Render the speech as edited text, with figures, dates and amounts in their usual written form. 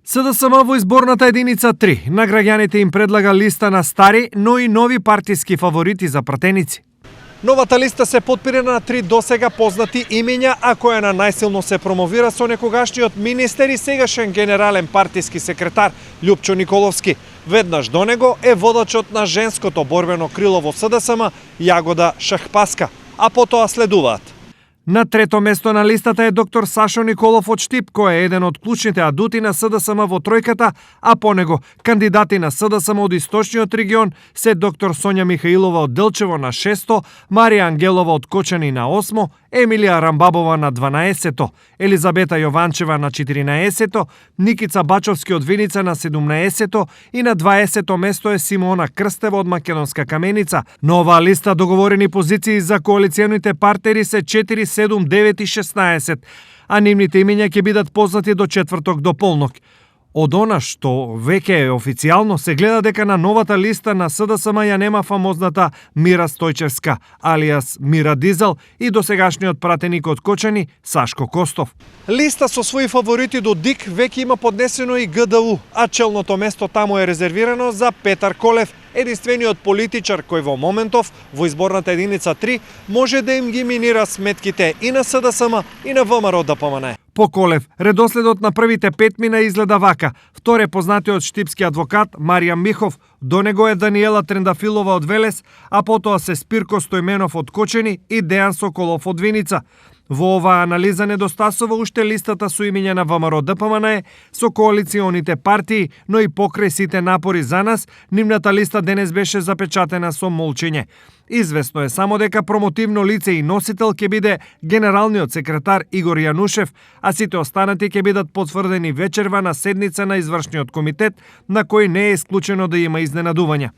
СДСМ во изборната единица 3 на граѓаните им предлага листа на стари, но и нови партиски фаворити за пратеници. Новата листа се потпирена на 3 досега познати имења, а која на најсилно се промовира со некогашниот министер и сегашен генерален партиски секретар Љупчо Николовски. Веднаш до него е водачот на женското борбено крило во СДСМ Јагода Шахпаска, а потоа следуваат. На трето место на листата е доктор Сашо Николов од Штип, кој е еден од клучните адути на СДСМ во тројката, а по него кандидати на СДСМ од источниот регион се доктор Сонја Михаилова од Делчево на 6-то, Марија Ангелова од Кочани на 8-мо, Емилија Рамбабова на 12-то, Елизабета Јованчева на 14-то, Никица Бачовски од Виница на 17-то и на 20-то место е Симона Крстева од Македонска Каменица. На оваа листа договорени позиции за коалиционите партнери се 4, 7, 9 и 16, а нивните имења ќе бидат познати до четврток до полнок. Од она што веќе е официјално се гледа дека на новата листа на СДСМ ја нема фамозната Мира Стојчевска, алијас Мира Дизел, и досегашниот пратеник од Кочани Сашко Костов. Листа со своји фаворити до ДИК веќе има поднесено и ГДУ, а челното место таму е резервирано за Петар Колев, единствениот политичар кој во моментов во изборната единица 3 може да им ги минира сметките и на СДСМ и на ВМРО ДПМН. По Колев, редоследот на првите 5 мина изгледа вака. Втор е познатиот штипски адвокат Маријан Михов, до него е Даниела Трендафилова од Велес, а потоа се Спирко Стојменов од Кочани и Дејан Соколов од Виница. Во оваа анализа недостасува уште листата со имења на ВМРО ДПМН со коалиционите партии, но и покрај сите напори за нас, нивната листа денес беше запечатена со молчење. Известно е само дека промотивно лице и носител ќе биде генералниот секретар Игор Јанушев, а сите останати ќе бидат потврдени вечерва на седница на извршниот комитет, на кој не е исклучено да има изненадувања.